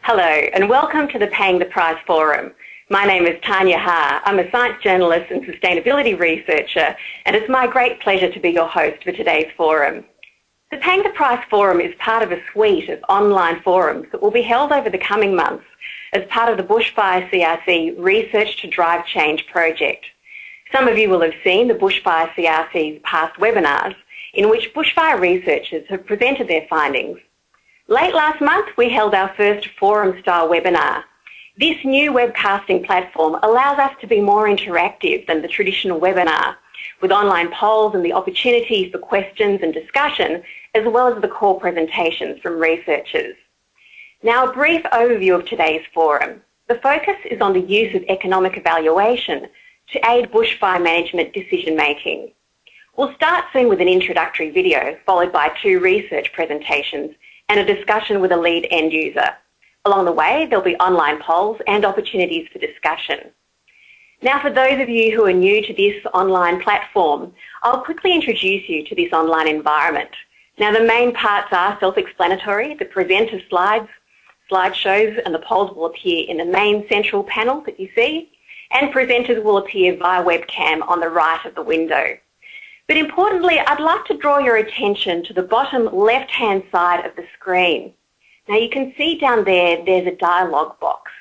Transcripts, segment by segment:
Hello and welcome to the Paying the Price Forum. My name is Tanya Ha. I'm a science journalist and sustainability researcher, and it's my great pleasure to be your host for today's forum. The Paying the Price Forum is part of a suite of online forums that will be held over the coming months as part of the Bushfire CRC Research to Drive Change project. Some of you will have seen the Bushfire CRC's past webinars in which bushfire researchers have presented their findings. Late last month, we held our first forum-style webinar. This new webcasting platform allows us to be more interactive than the traditional webinar, with online polls and the opportunity for questions and discussion, as well as the core presentations from researchers. Now, a brief overview of today's forum. The focus is on the use of economic evaluation to aid bushfire management decision-making. We'll start soon with an introductory video, followed by 2 research presentations and a discussion with a lead end user. Along the way, there'll be online polls and opportunities for discussion. Now, for those of you who are new to this online platform, I'll quickly introduce you to this online environment. Now, the main parts are self-explanatory. The presenter slideshows and the polls will appear in the main central panel that you see, and presenters will appear via webcam on the right of the window. But importantly, I'd like to draw your attention to the bottom left-hand side of the screen. Now you can see down there, there's a dialogue box.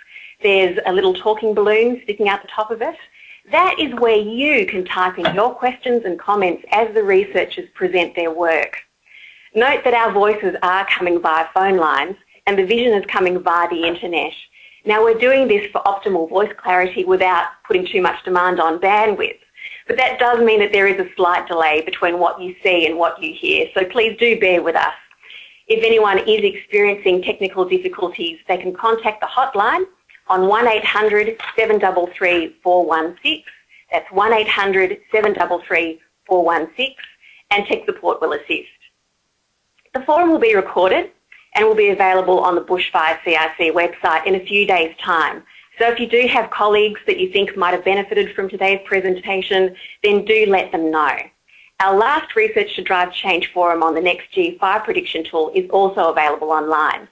There's a little talking balloon sticking out the top of it. That is where you can type in your questions and comments as the researchers present their work. Note that our voices are coming via phone lines and the vision is coming via the internet. Now we're doing this for optimal voice clarity without putting too much demand on bandwidth. But that does mean that there is a slight delay between what you see and what you hear, so please do bear with us. If anyone is experiencing technical difficulties, they can contact the hotline on 1-800-733-416. That's 1-800-733-416, and tech support will assist. The forum will be recorded and will be available on the Bushfire CRC website in a few days' time. So if you do have colleagues that you think might have benefited from today's presentation, then do let them know. Our last Research to Drive Change forum on the next G5 prediction tool is also available online.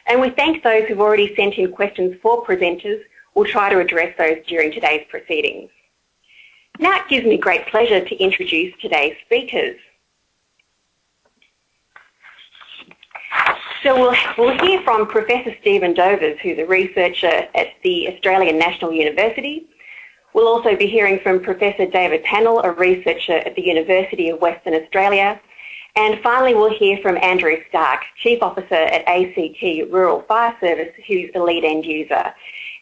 And we thank those who've already sent in questions for presenters. We'll try to address those during today's proceedings. Now it gives me great pleasure to introduce today's speakers. So we'll hear from Professor Stephen Dovers, who's a researcher at the Australian National University. We'll also be hearing from Professor David Pannell, a researcher at the University of Western Australia. And finally, we'll hear from Andrew Stark, Chief Officer at ACT Rural Fire Service, who's the lead end user.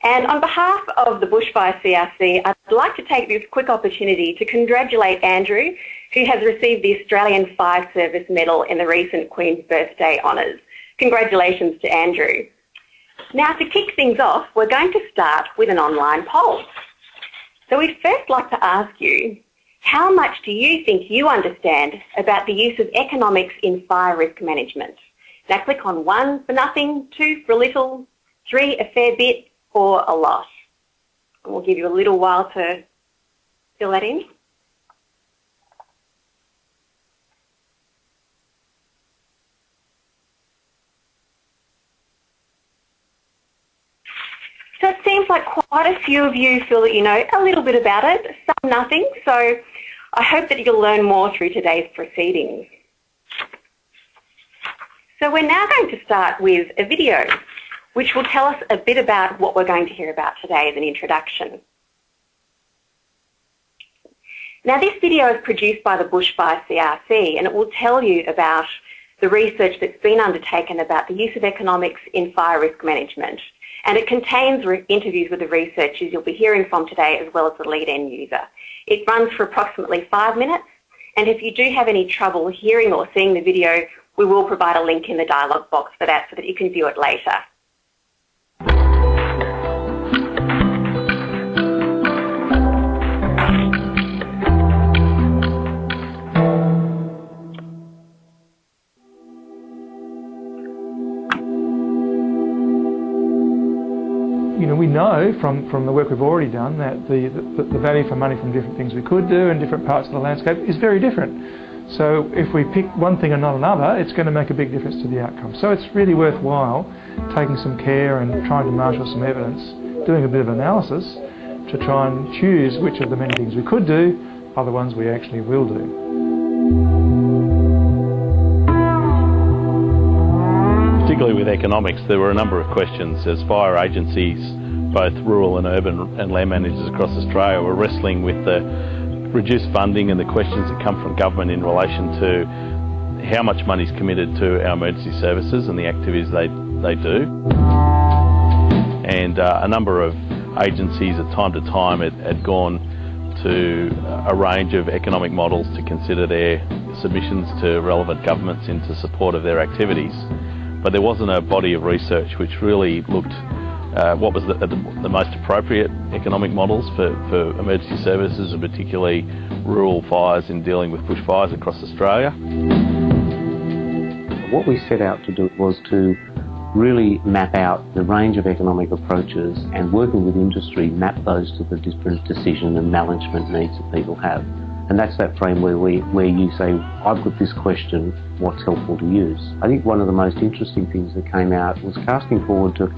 And on behalf of the Bushfire CRC, I'd like to take this quick opportunity to congratulate Andrew, who has received the Australian Fire Service Medal in the recent Queen's Birthday Honours. Congratulations to Andrew. Now, to kick things off, we're going to start with an online poll. So we'd first like to ask you, how much do you think you understand about the use of economics in fire risk management? Now click on 1 for nothing, 2 for a little, 3 a fair bit, 4 a lot. And we'll give you a little while to fill that in. So it seems like quite a few of you feel that you know a little bit about it, some nothing. So I hope that you'll learn more through today's proceedings. So we're now going to start with a video which will tell us a bit about what we're going to hear about today as an introduction. Now this video is produced by the Bushfire CRC and it will tell you about the research that's been undertaken about the use of economics in fire risk management. And it contains interviews with the researchers you'll be hearing from today as well as the lead end user. It runs for approximately 5 minutes, and if you do have any trouble hearing or seeing the video, we will provide a link in the dialogue box for that so that you can view it later. We know from the work we've already done that the value for money from different things we could do in different parts of the landscape is very different. So if we pick one thing and not another, it's going to make a big difference to the outcome. So it's really worthwhile taking some care and trying to marshal some evidence, doing a bit of analysis to try and choose which of the many things we could do are the ones we actually will do. Particularly with economics, there were a number of questions as fire agencies, both rural and urban and land managers across Australia, were wrestling with the reduced funding and the questions that come from government in relation to how much money is committed to our emergency services and the activities they do. And a number of agencies at time to time had gone to a range of economic models to consider their submissions to relevant governments into support of their activities. But there wasn't a body of research which really looked what was the most appropriate economic models for emergency services, and particularly rural fires in dealing with bushfires across Australia. What we set out to do was to really map out the range of economic approaches and, working with industry, map those to the different decision and management needs that people have. And that's that frame where you say, I've got this question, what's helpful to use? I think one of the most interesting things that came out was casting forward to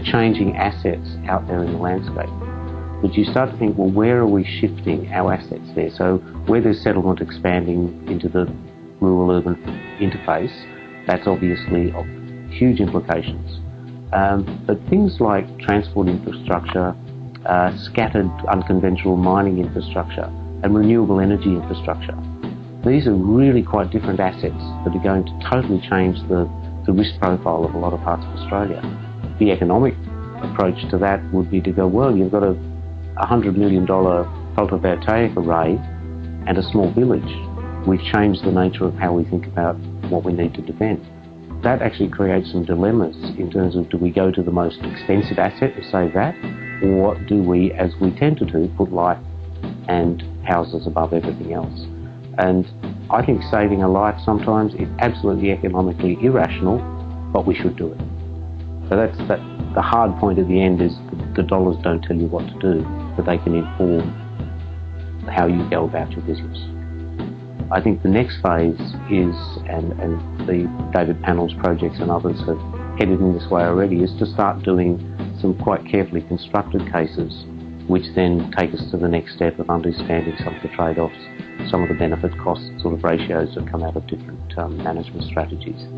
changing assets out there in the landscape. But you start to think, well, where are we shifting our assets there? So where there's settlement expanding into the rural-urban interface, that's obviously of huge implications. But things like transport infrastructure, scattered unconventional mining infrastructure, and renewable energy infrastructure, these are really quite different assets that are going to totally change the risk profile of a lot of parts of Australia. The economic approach to that would be to go, well, you've got a $100 million photovoltaic array and a small village. We've changed the nature of how we think about what we need to defend. That actually creates some dilemmas in terms of, do we go to the most expensive asset and save that, or do we, as we tend to do, put life and houses above everything else? And I think saving a life sometimes is absolutely economically irrational, but we should do it. So that's the hard point at the end is the dollars don't tell you what to do, but they can inform how you go about your business. I think the next phase is, and the David Panel's projects and others have headed in this way already, is to start doing some quite carefully constructed cases, which then take us to the next step of understanding some of the trade-offs, some of the benefit-cost sort of ratios that come out of different management strategies.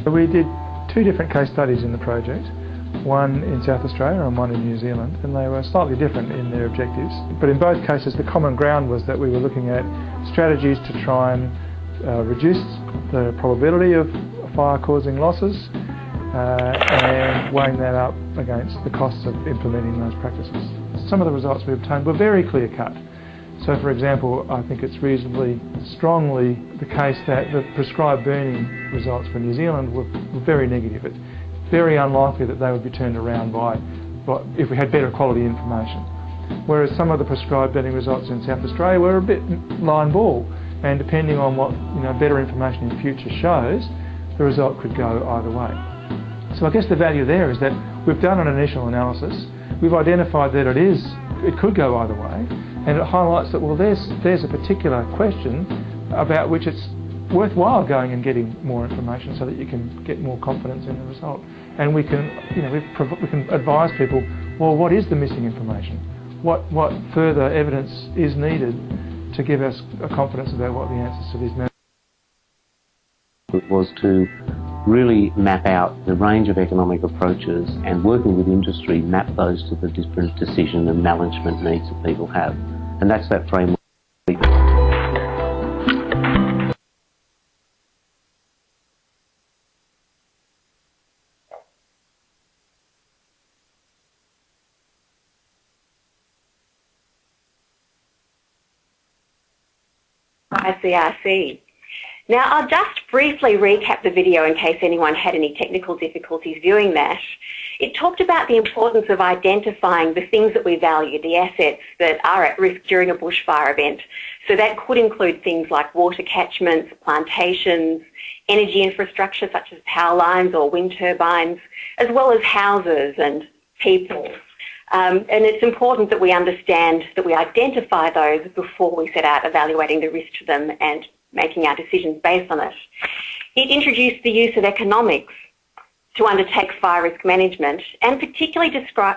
We did 2 different case studies in the project, one in South Australia and one in New Zealand, and they were slightly different in their objectives. But in both cases the common ground was that we were looking at strategies to try and reduce the probability of fire causing losses and weighing that up against the costs of implementing those practices. Some of the results we obtained were very clear cut. So for example, I think it's reasonably strongly the case that the prescribed burning results for New Zealand were very negative. It's very unlikely that they would be turned around by if we had better quality information. Whereas some of the prescribed burning results in South Australia were a bit line ball, and depending on what better information in future shows, the result could go either way. So I guess the value there is that we've done an initial analysis, we've identified that it could go either way, and it highlights that, well, there's a particular question about which it's worthwhile going and getting more information so that you can get more confidence in the result. And we can advise people, well, what is the missing information? What further evidence is needed to give us a confidence about what the answers to these matters? It was to really map out the range of economic approaches and, working with industry, map those to the different decision and management needs that people have. And that's that framework. ICRC. Now, I'll just briefly recap the video in case anyone had any technical difficulties viewing that. It talked about the importance of identifying the things that we value, the assets that are at risk during a bushfire event. So that could include things like water catchments, plantations, energy infrastructure such as power lines or wind turbines, as well as houses and people. And it's important that we understand that we identify those before we set out evaluating the risk to them and making our decisions based on it. It introduced the use of economics to undertake fire risk management and particularly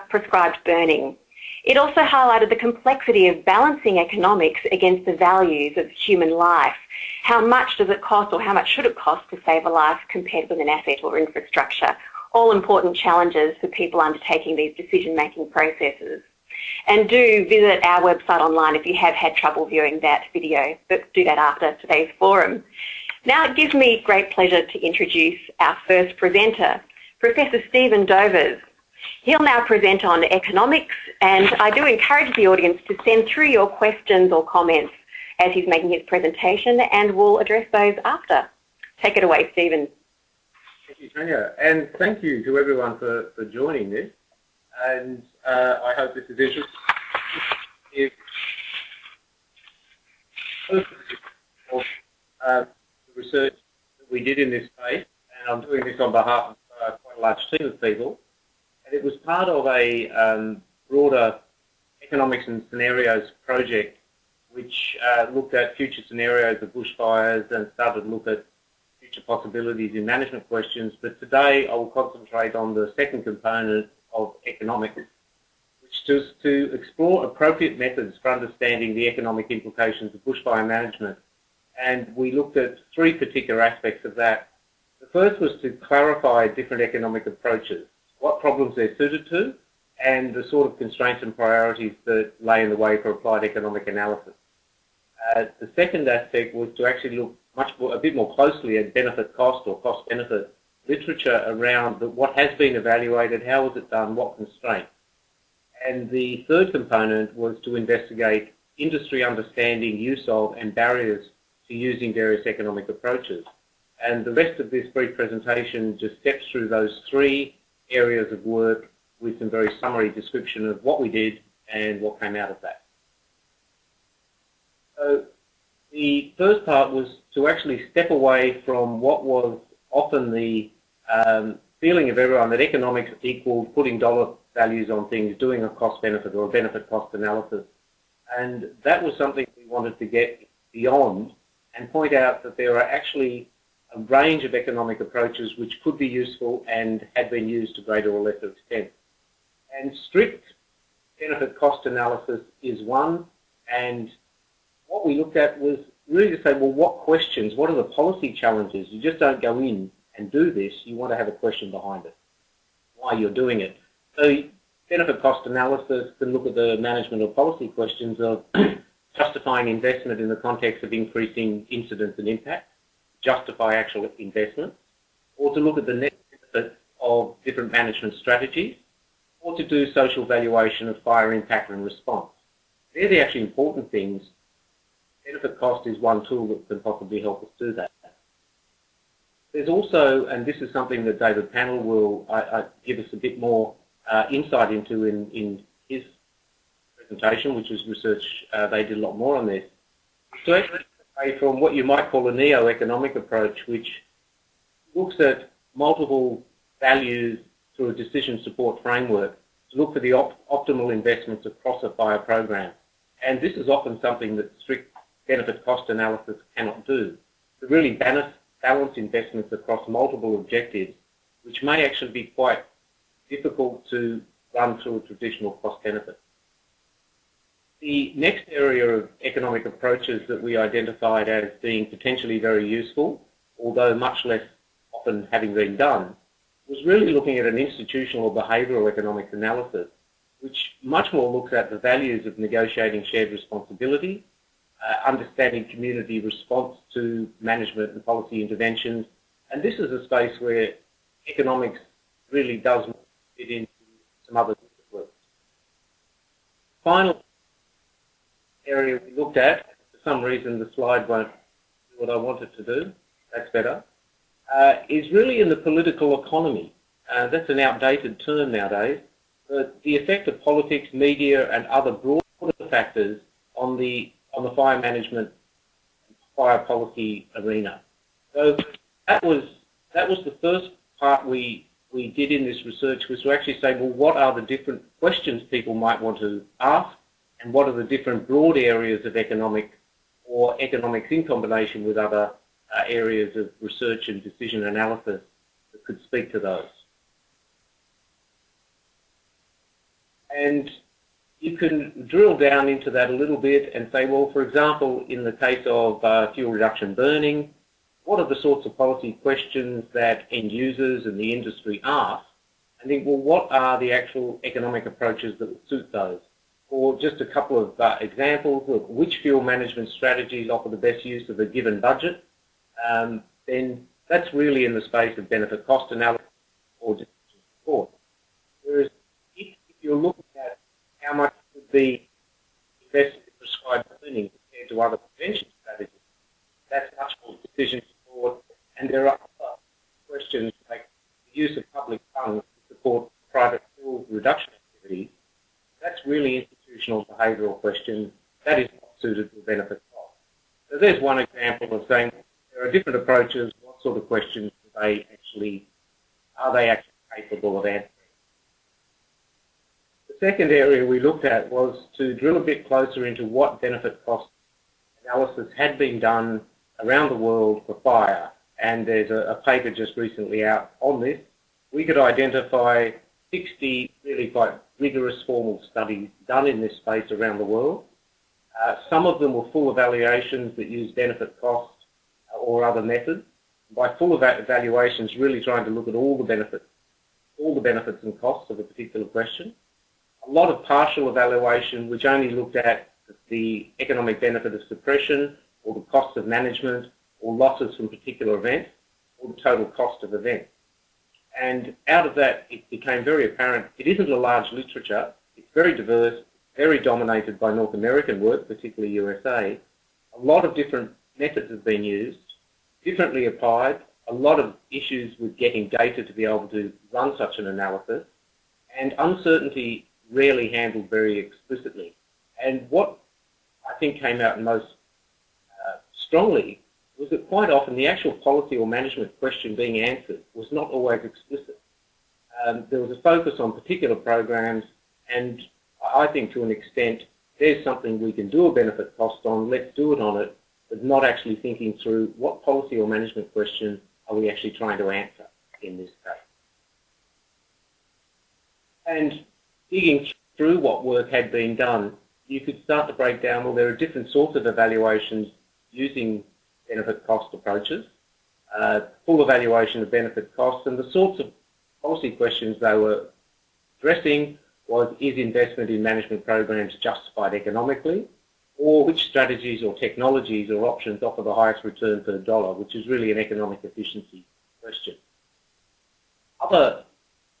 prescribed burning. It also highlighted the complexity of balancing economics against the values of human life. How much does it cost, or how much should it cost, to save a life compared with an asset or infrastructure? All important challenges for people undertaking these decision-making processes. And do visit our website online if you have had trouble viewing that video, but do that after today's forum. Now it gives me great pleasure to introduce our first presenter, Professor Stephen Dovers. He'll now present on economics, and I do encourage the audience to send through your questions or comments as he's making his presentation, and we'll address those after. Take it away, Stephen. Thank you, Tanya, and thank you to everyone for joining this, and I hope this is interesting. The research that we did in this space, and I'm doing this on behalf of quite a large team of people, and it was part of a broader economics and scenarios project which looked at future scenarios of bushfires and started to look at future possibilities in management questions. But today I will concentrate on the second component of economics, which is to explore appropriate methods for understanding the economic implications of bushfire management. And we looked at three particular aspects of that. The first was to clarify different economic approaches, what problems they're suited to, and the sort of constraints and priorities that lay in the way for applied economic analysis. The second aspect was to actually look a bit more closely at benefit cost or cost benefit literature around what has been evaluated, how was it done, what constraints. And the third component was to investigate industry understanding, use of, and barriers to using various economic approaches. And the rest of this brief presentation just steps through those three areas of work with some very summary description of what we did and what came out of that. So the first part was to actually step away from what was often the feeling of everyone that economics equaled putting dollar values on things, doing a cost-benefit or a benefit-cost analysis. And that was something we wanted to get beyond and point out that there are actually a range of economic approaches which could be useful and had been used to greater or lesser extent. And strict benefit-cost analysis is one, and what we looked at was really to say, well, what questions, what are the policy challenges? You just don't go in and do this, you want to have a question behind it, why you're doing it. So benefit-cost analysis can look at the management or policy questions of justifying investment in the context of increasing incidence and impact, justify actual investment, or to look at the net benefits of different management strategies, or to do social valuation of fire impact and response. They're the actually important things. Benefit cost is one tool that can possibly help us do that. There's also, and this is something that David Pannell will give us a bit more insight into in his presentation, which was research, they did a lot more on this. So actually, from what you might call a neo-economic approach, which looks at multiple values through a decision support framework to look for the optimal investments across a fire program. And this is often something that strict benefit cost analysis cannot do. To really balance investments across multiple objectives, which may actually be quite difficult to run through a traditional cost benefit. The next area of economic approaches that we identified as being potentially very useful, although much less often having been done, was really looking at an institutional or behavioural economics analysis, which much more looks at the values of negotiating shared responsibility, understanding community response to management and policy interventions, and this is a space where economics really does fit into some other disciplines. Final area we looked at, for some reason the slide won't do what I want it to do, that's better, is really in the political economy. That's an outdated term nowadays, but the effect of politics, media and other broader factors on the fire management and fire policy arena. So that was the first part we did in this research, was to actually say, well, what are the different questions people might want to ask, and what are the different broad areas of economic or or economics in combination with other areas of research and decision analysis that could speak to those. And you can drill down into that a little bit and say, well, for example, in the case of fuel reduction burning, what are the sorts of policy questions that end users and the industry ask? And think, well, what are the actual economic approaches that would suit those? Or just a couple of examples, look, which fuel management strategies offer the best use of a given budget? Then that's really in the space of benefit cost analysis or decision support. Whereas if you're looking at how much would be invested in prescribed burning compared to other prevention strategies, that's much more decision support. And there are other questions like the use of public funds to support private fuel reduction activities. That's really institutional behavioural question. That is not suited to benefit cost. So there's one example of saying there are different approaches. What sort of questions are they actually capable of answering? The second area we looked at was to drill a bit closer into what benefit cost analysis had been done around the world for fire. And there's a paper just recently out on this. We could identify 60 really quite rigorous formal studies done in this space around the world. Some of them were full evaluations that used benefit cost or other methods. By full evaluations, really trying to look at all the benefits and costs of a particular question. A lot of partial evaluation, which only looked at the economic benefit of suppression or the cost of management or losses from particular events or the total cost of events. And out of that, it became very apparent it isn't a large literature. It's very diverse, very dominated by North American work, particularly USA. A lot of different methods have been used, differently applied, a lot of issues with getting data to be able to run such an analysis, and uncertainty rarely handled very explicitly. And what I think came out most strongly was that quite often the actual policy or management question being answered was not always explicit. There was a focus on particular programs, and I think to an extent, there's something we can do a benefit cost on, let's do it on it, but not actually thinking through what policy or management question are we actually trying to answer in this case. And digging through what work had been done, you could start to break down, well, there are different sorts of evaluations using benefit cost approaches, full evaluation of benefit costs, and the sorts of policy questions they were addressing was, is investment in management programs justified economically, or which strategies or technologies or options offer the highest return per dollar, which is really an economic efficiency question. Other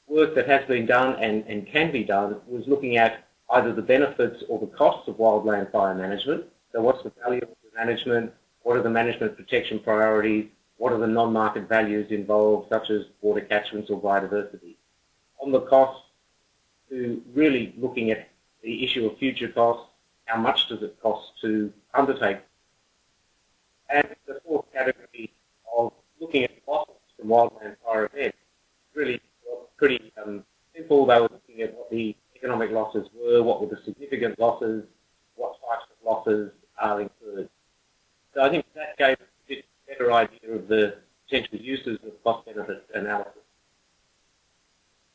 work that has been done and can be done was looking at either the benefits or the costs of wildland fire management. So what's the value of the management? What are the management protection priorities? What are the non-market values involved, such as water catchments or biodiversity? On the costs, to really looking at the issue of future costs, how much does it cost to undertake? And the fourth category of looking at losses from wildland fire events really was pretty simple. They were looking at what the economic losses were, what were the significant losses, what types of losses are incurred. So I think that gave a bit better idea of the potential uses of cost-benefit analysis.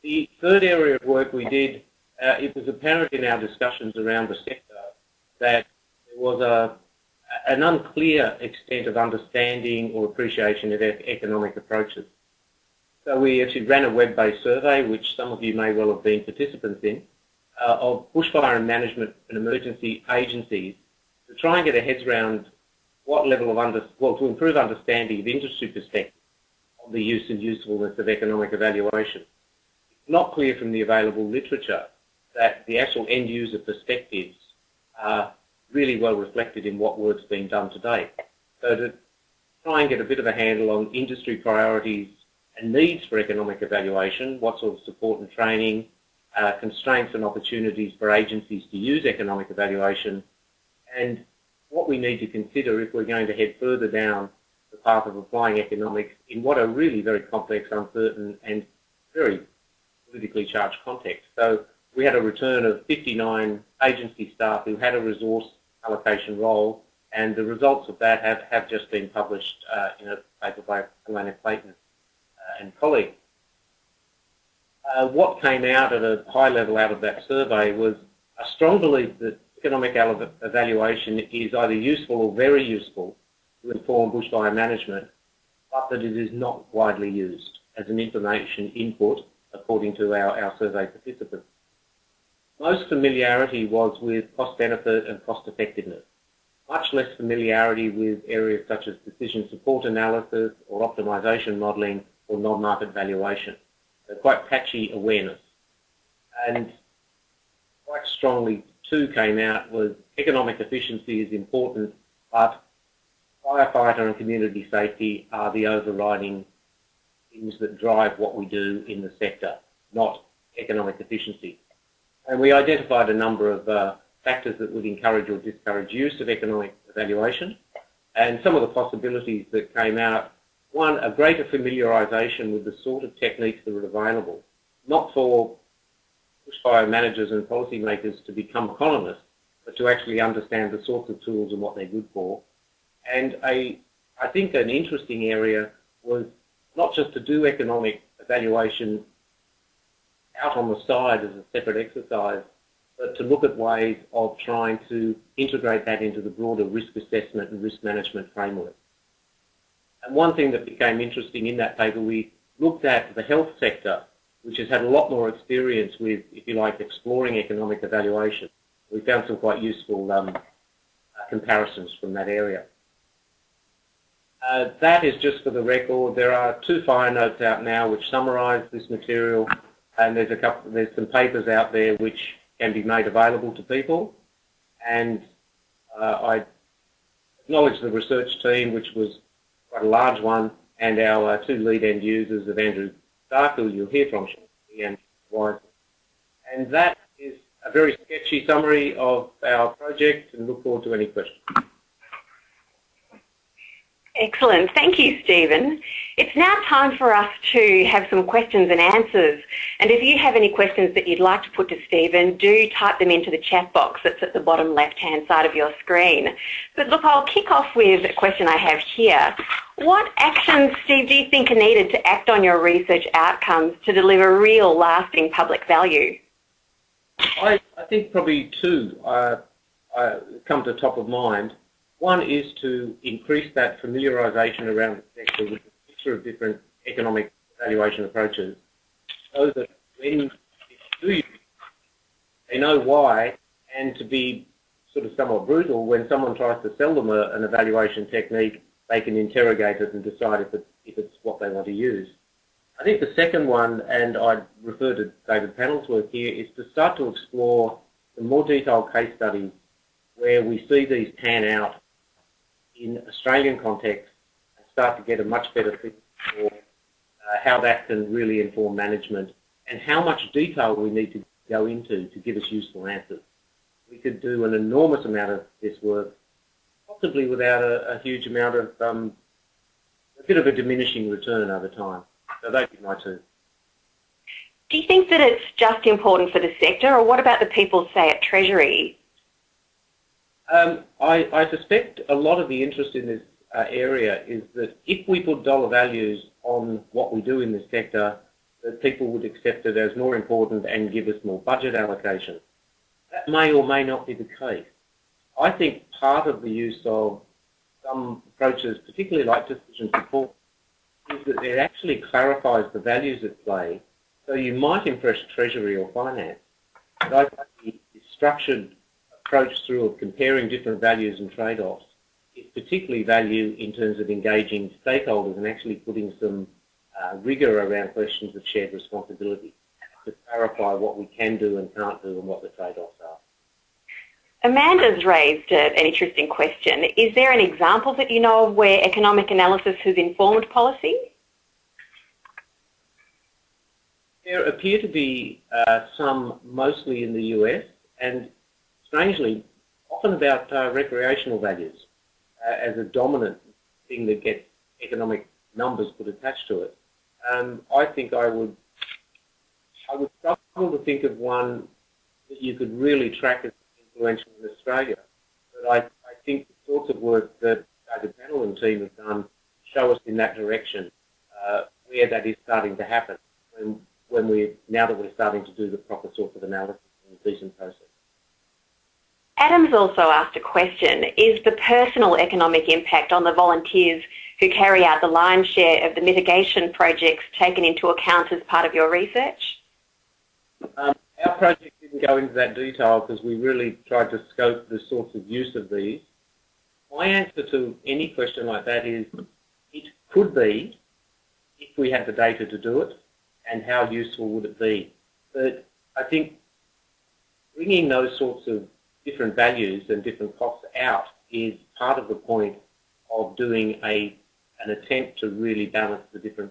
The third area of work we did, it was apparent in our discussions around the sector that there was an unclear extent of understanding or appreciation of economic approaches. So we actually ran a web-based survey, which some of you may well have been participants in, of bushfire and management and emergency agencies to try and get our heads around what level of to improve understanding of industry perspective on the use and usefulness of economic evaluation. It's not clear from the available literature that the actual end user perspectives are really well reflected in what work's been done to date. So to try and get a bit of a handle on industry priorities and needs for economic evaluation, what sort of support and training, constraints and opportunities for agencies to use economic evaluation, and what we need to consider if we're going to head further down the path of applying economics in what are really very complex, uncertain and very politically charged contexts. So we had a return of 59 agency staff who had a resource allocation role and the results of that have just been published in a paper by Elena Clayton and colleagues. What came out at a high level out of that survey was a strong belief that economic evaluation is either useful or very useful to inform bushfire management, but that it is not widely used as an information input, according to our survey participants. Most familiarity was with cost-benefit and cost-effectiveness, much less familiarity with areas such as decision support analysis or optimisation modelling or non-market valuation. So quite patchy awareness. And quite strongly too came out was economic efficiency is important, but firefighter and community safety are the overriding things that drive what we do in the sector, not economic efficiency. And we identified a number of factors that would encourage or discourage use of economic evaluation, and some of the possibilities that came out. One, a greater familiarisation with the sort of techniques that are available, not for bushfire managers and policymakers to become economists, but to actually understand the sorts of tools and what they're good for. And I think an interesting area was not just to do economic evaluation out on the side as a separate exercise, but to look at ways of trying to integrate that into the broader risk assessment and risk management framework. And one thing that became interesting in that paper, we looked at the health sector, which has had a lot more experience with, if you like, exploring economic evaluation. We found some quite useful comparisons from that area. That is just for the record. There are 2 fire notes out now which summarise this material, and there's some papers out there which can be made available to people. And I acknowledge the research team, which was quite a large one, and our 2 lead end users of Andrew Stark, who you'll hear from shortly, and Wise. And that is a very sketchy summary of our project, and look forward to any questions. Excellent. Thank you, Stephen. It's now time for us to have some questions and answers. And if you have any questions that you'd like to put to Stephen, do type them into the chat box that's at the bottom left-hand side of your screen. But look, I'll kick off with a question I have here. What actions, Steve, do you think are needed to act on your research outcomes to deliver real, lasting public value? I think probably 2 come to top of mind. One is to increase that familiarisation around the sector with a mixture of different economic evaluation approaches, so that when people do use it, they know why, and to be sort of somewhat brutal, when someone tries to sell them an evaluation technique, they can interrogate it and decide if it's what they want to use. I think the second one, and I'd refer to David Pannell's work here, is to start to explore some more detailed case studies where we see these pan out in Australian context and start to get a much better feel for how that can really inform management and how much detail we need to go into to give us useful answers. We could do an enormous amount of this work, possibly without a huge amount of, a bit of a diminishing return over time. So those are my 2. Do you think that it's just important for the sector, or what about the people, say, at Treasury? I suspect a lot of the interest in this area is that if we put dollar values on what we do in this sector, that people would accept it as more important and give us more budget allocation. That may or may not be the case. I think part of the use of some approaches, particularly like decision support, is that it actually clarifies the values at play. So you might impress Treasury or Finance, but I think the structured approach through of comparing different values and trade-offs is particularly value in terms of engaging stakeholders and actually putting some rigour around questions of shared responsibility to clarify what we can do and can't do and what the trade-offs are. Amanda's raised an interesting question. Is there an example that you know of where economic analysis has informed policy? There appear to be some, mostly in the US, and strangely, often about recreational values as a dominant thing that gets economic numbers put attached to it. I think I would struggle to think of one that you could really track as influential in Australia. But I think sorts of work that David Pennell and team have done show us in that direction, where that is starting to happen, now that we're starting to do the proper sorts of analysis in a decent process. Adam's also asked a question: is the personal economic impact on the volunteers who carry out the lion's share of the mitigation projects taken into account as part of your research? Our project didn't go into that detail because we really tried to scope the sorts of use of these. My answer to any question like that is it could be if we had the data to do it, and how useful would it be. But I think bringing those sorts of different values and different costs out is part of the point of doing an attempt to really balance the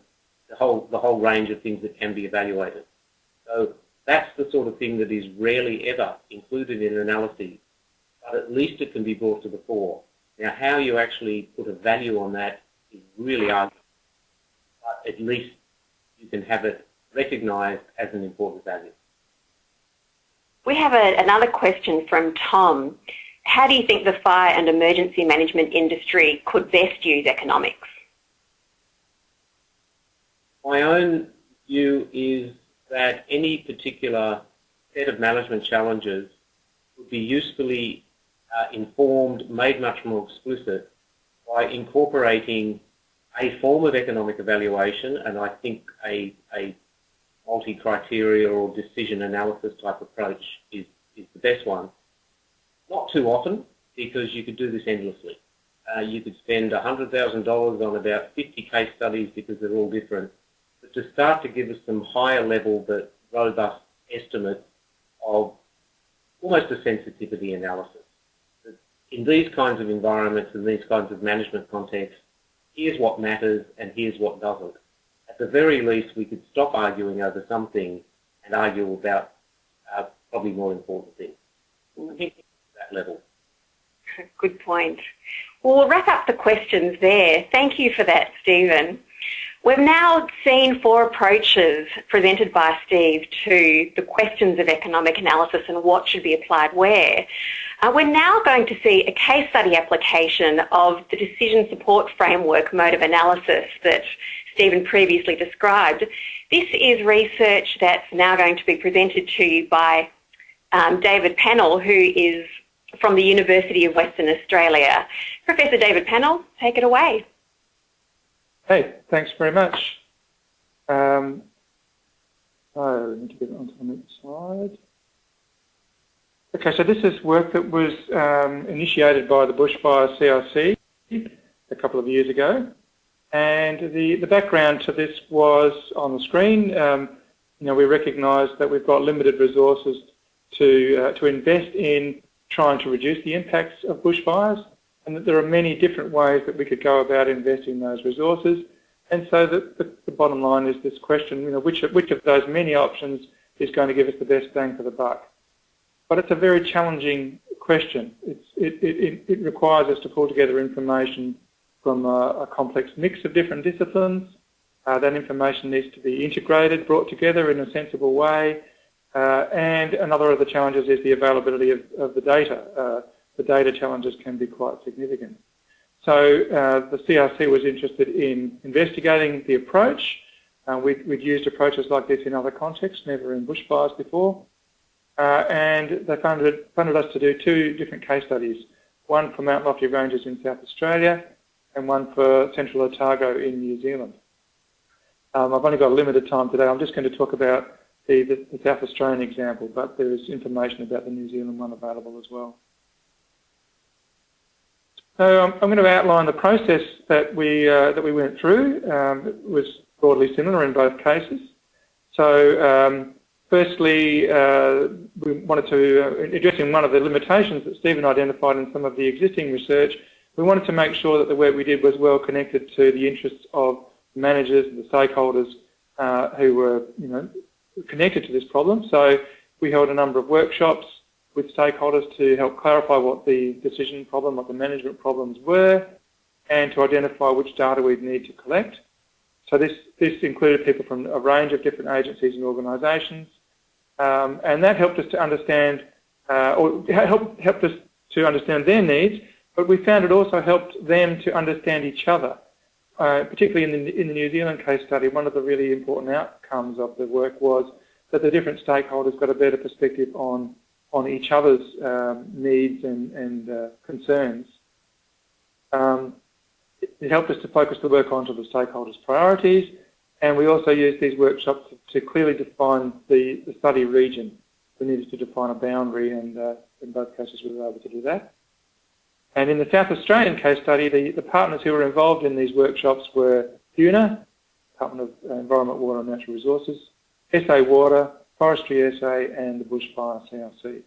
whole range of things that can be evaluated. So that's the sort of thing that is rarely ever included in analyses, but at least it can be brought to the fore. Now, how you actually put a value on that is really arguable, but at least you can have it recognised as an important value. We have another question from Tom. How do you think the fire and emergency management industry could best use economics? My own view is that any particular set of management challenges would be usefully informed, made much more explicit by incorporating a form of economic evaluation, and I think a multi-criteria or decision analysis type approach is the best one. Not too often, because you could do this endlessly. You could spend $100,000 on about 50 case studies because they're all different. But to start to give us some higher level but robust estimates of almost a sensitivity analysis. In these kinds of environments and these kinds of management contexts, here's what matters and here's what doesn't. At the very least, we could stop arguing over something and argue about probably more important things. I think at that level. Good point. Well, we'll wrap up the questions there. Thank you for that, Stephen. We've now seen 4 approaches presented by Steve to the questions of economic analysis and what should be applied where. We're now going to see a case study application of the decision support framework mode of analysis that Stephen previously described. This is research that's now going to be presented to you by David Pennell, who is from the University of Western Australia. Professor David Pennell, take it away. Hey, thanks very much. So we need to get on to the next slide. Okay, so this is work that was initiated by the Bushfire CRC a couple of years ago. And the background to this was on the screen. We recognise that we've got limited resources to invest in trying to reduce the impacts of bushfires, and that there are many different ways that we could go about investing those resources. And so the bottom line is this question, which of those many options is going to give us the best bang for the buck? But it's a very challenging question. It requires us to pull together information from a complex mix of different disciplines. That information needs to be integrated, brought together in a sensible way. And another of the challenges is the availability of the data. The data challenges can be quite significant. So the CRC was interested in investigating the approach. We'd used approaches like this in other contexts, never in bushfires before. And they funded us to do 2 different case studies, one for Mount Lofty Ranges in South Australia and one for Central Otago in New Zealand. I've only got a limited time today. I'm just going to talk about the South Australian example, but there is information about the New Zealand one available as well. So I'm going to outline the process that we went through. It was broadly similar in both cases. So firstly, we wanted to, addressing one of the limitations that Stephen identified in some of the existing research, we wanted to make sure that the work we did was well connected to the interests of managers and the stakeholders who were, connected to this problem. So we held a number of workshops with stakeholders to help clarify what the decision problem, what the management problems were, and to identify which data we'd need to collect. So this included people from a range of different agencies and organisations, and that helped us to understand, helped us to understand their needs, but we found it also helped them to understand each other. Particularly in the New Zealand case study, one of the really important outcomes of the work was that the different stakeholders got a better perspective on each other's needs and concerns. It helped us to focus the work onto the stakeholders' priorities, and we also used these workshops to clearly define the study region. We needed to define a boundary, and in both cases we were able to do that. And in the South Australian case study, the partners who were involved in these workshops were UNA, Department of Environment, Water and Natural Resources, SA Water, Forestry SA, and the Bushfire CRC.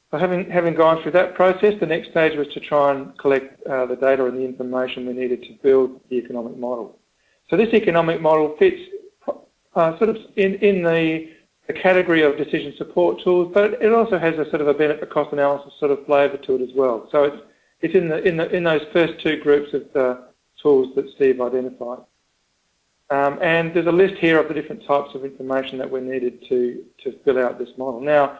So having gone through that process, the next stage was to try and collect the data and the information we needed to build the economic model. So this economic model fits sort of in the category of decision support tools, but it also has a sort of a benefit cost analysis sort of flavour to it as well. So it's in those first two groups of tools that Steve identified. And there's a list here of the different types of information that we needed to fill out this model. Now,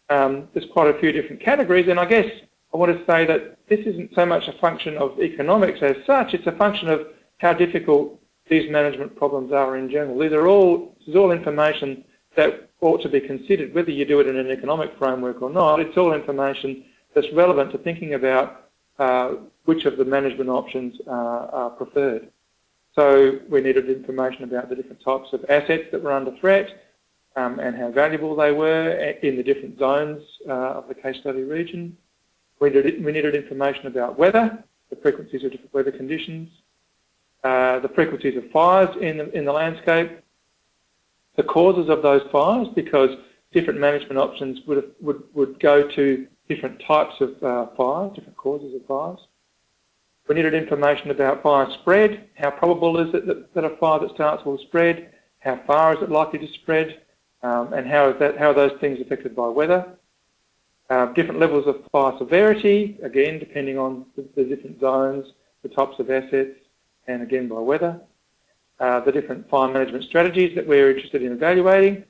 there's quite a few different categories, and I guess I want to say that this isn't so much a function of economics as such, it's a function of how difficult these management problems are in general. This is all information that ought to be considered, whether you do it in an economic framework or not. It's all information that's relevant to thinking about which of the management options are preferred. So we needed information about the different types of assets that were under threat and how valuable they were in the different zones of the case study region. We needed information about weather, the frequencies of different weather conditions, the frequencies of fires in the landscape, the causes of those fires, because different management options would go to different types of fires, different causes of fires. We needed information about fire spread, how probable is it that a fire that starts will spread, how far is it likely to spread, and how are those things affected by weather. Different levels of fire severity, again depending on the different zones, the types of assets, and again by weather. The different fire management strategies that we're interested in evaluating.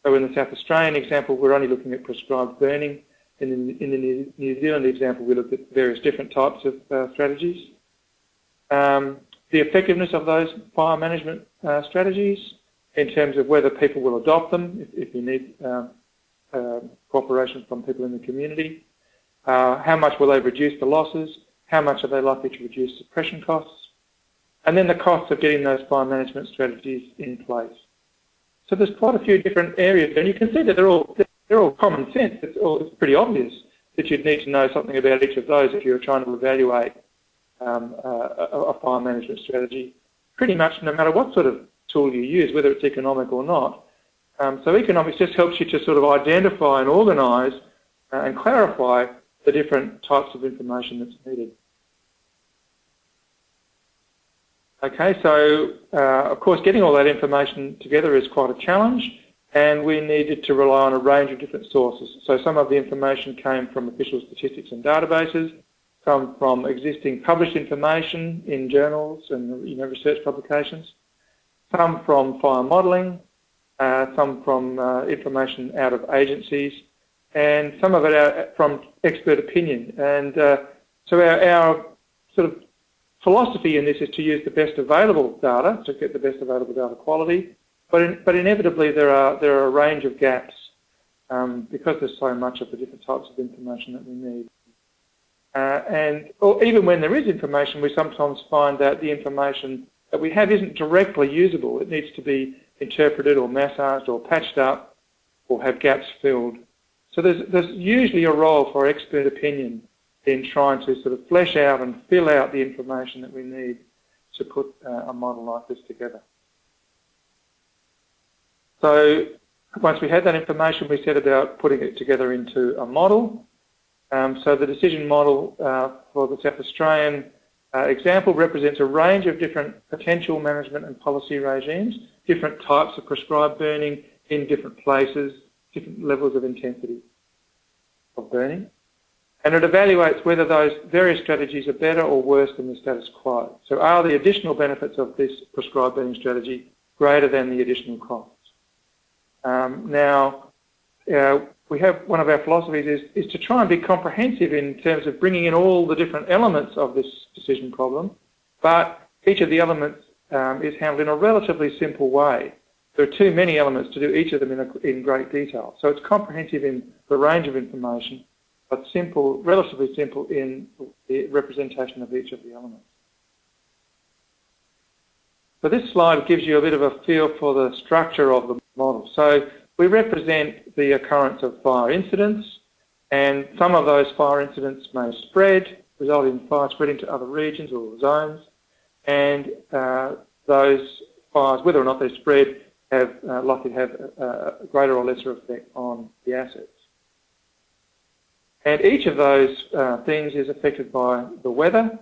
So in the South Australian example, we're only looking at prescribed burning. In the New Zealand example, we looked at various different types of strategies. The effectiveness of those fire management strategies in terms of whether people will adopt them, if you need cooperation from people in the community. How much will they reduce the losses? How much are they likely to reduce suppression costs? And then the costs of getting those fire management strategies in place. So there's quite a few different areas, and you can see that they're all common sense. It's pretty obvious that you'd need to know something about each of those if you were trying to evaluate a fire management strategy, pretty much no matter what sort of tool you use, whether it's economic or not. So economics just helps you to sort of identify and organise and clarify the different types of information that's needed. Okay, so of course getting all that information together is quite a challenge, and we needed to rely on a range of different sources. So some of the information came from official statistics and databases, some from existing published information in journals and research publications, some from fire modelling, some from information out of agencies, and some of it out from expert opinion. And so our sort of philosophy in this is to use the best available data to get the best available data quality, but inevitably there are a range of gaps because there's so much of the different types of information that we need. And even when there is information, we sometimes find that the information that we have isn't directly usable. It needs to be interpreted or massaged or patched up or have gaps filled. So there's usually a role for expert opinion in trying to sort of flesh out and fill out the information that we need to put a model like this together. So once we had that information, we set about putting it together into a model. So the decision model for the South Australian example represents a range of different potential management and policy regimes, different types of prescribed burning in different places, different levels of intensity of burning. And it evaluates whether those various strategies are better or worse than the status quo. So are the additional benefits of this prescribed burning strategy greater than the additional costs? Now, we have one of our philosophies is to try and be comprehensive in terms of bringing in all the different elements of this decision problem, but each of the elements is handled in a relatively simple way. There are too many elements to do each of them in great detail. So it's comprehensive in the range of information, but simple, relatively simple in the representation of each of the elements. So this slide gives you a bit of a feel for the structure of the model. So we represent the occurrence of fire incidents, and some of those fire incidents may spread, resulting in fire spreading to other regions or zones, and those fires, whether or not they spread, have likely to have a greater or lesser effect on the assets. And each of those things is affected by the weather,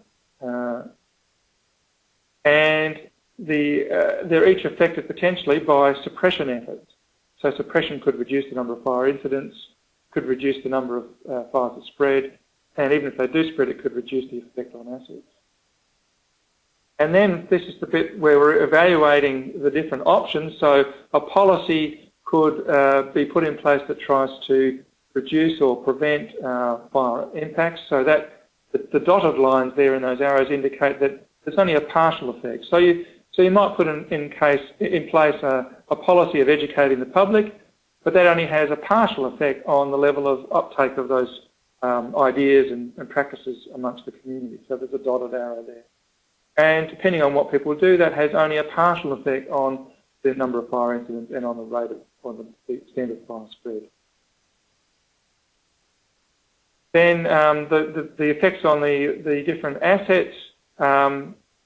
and they're each affected potentially by suppression efforts. So suppression could reduce the number of fire incidents, could reduce the number of fires that spread, and even if they do spread, it could reduce the effect on assets. And then this is the bit where we're evaluating the different options. So a policy could be put in place that tries to reduce or prevent fire impacts, so that the dotted lines there in those arrows indicate that there's only a partial effect. So you might put in place a policy of educating the public, but that only has a partial effect on the level of uptake of those ideas and practices amongst the community. So there's a dotted arrow there. And depending on what people do, that has only a partial effect on the number of fire incidents and on the rate of, or the extent of fire spread. Then the effects on the different assets,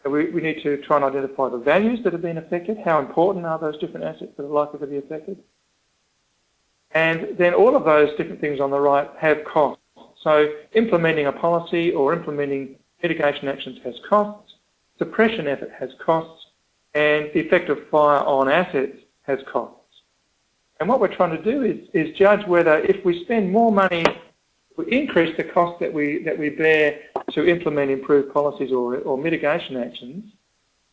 we need to try and identify the values that have been affected. How important are those different assets that are likely to be affected? And then all of those different things on the right have costs. So implementing a policy or implementing mitigation actions has costs, suppression effort has costs, and the effect of fire on assets has costs. And what we're trying to do is judge whether if we spend more money, we increase the cost that we bear to implement improved policies or mitigation actions,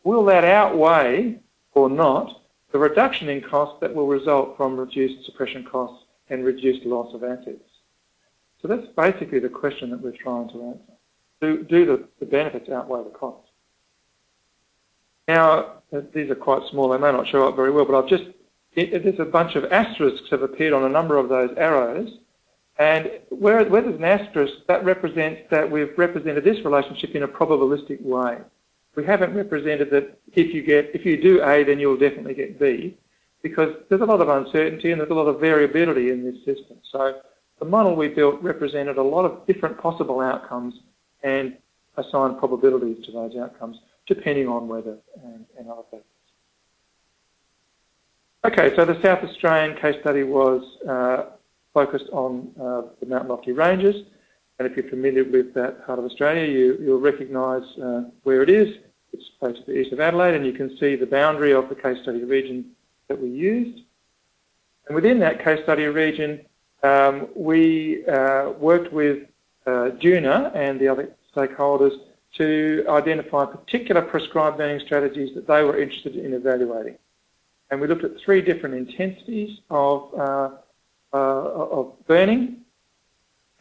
will that outweigh or not the reduction in costs that will result from reduced suppression costs and reduced loss of assets? So that's basically the question that we're trying to answer. Do the benefits outweigh the costs? Now, these are quite small, they may not show up very well, but there's a bunch of asterisks have appeared on a number of those arrows, and where there's an asterisk, that represents that we've represented this relationship in a probabilistic way. We haven't represented that if you do A, then you'll definitely get B, because there's a lot of uncertainty and there's a lot of variability in this system. So the model we built represented a lot of different possible outcomes and assigned probabilities to those outcomes, depending on weather and other factors. Okay, so the South Australian case study was focused on the Mount Lofty Ranges, and if you're familiar with that part of Australia, you'll recognise where it is. It's basically east of Adelaide, and you can see the boundary of the case study region that we used. And within that case study region, we worked with DUNA and the other stakeholders to identify particular prescribed burning strategies that they were interested in evaluating. And we looked at 3 different intensities of burning,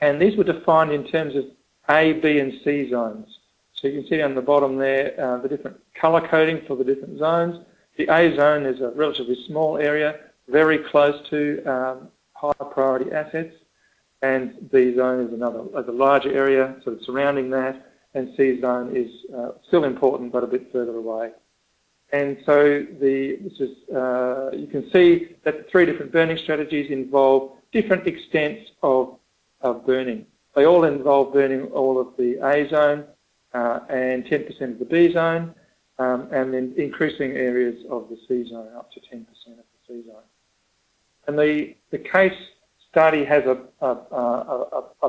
and these were defined in terms of A, B and C zones. So you can see down the bottom there the different colour coding for the different zones. The A zone is a relatively small area, very close to high priority assets, and B zone is a larger area sort of surrounding that, and C zone is still important but a bit further away. And so you can see that the 3 different burning strategies involve different extents of burning. They all involve burning all of the A zone and 10% of the B zone, and then increasing areas of the C zone up to 10% of the C zone. And the case study has a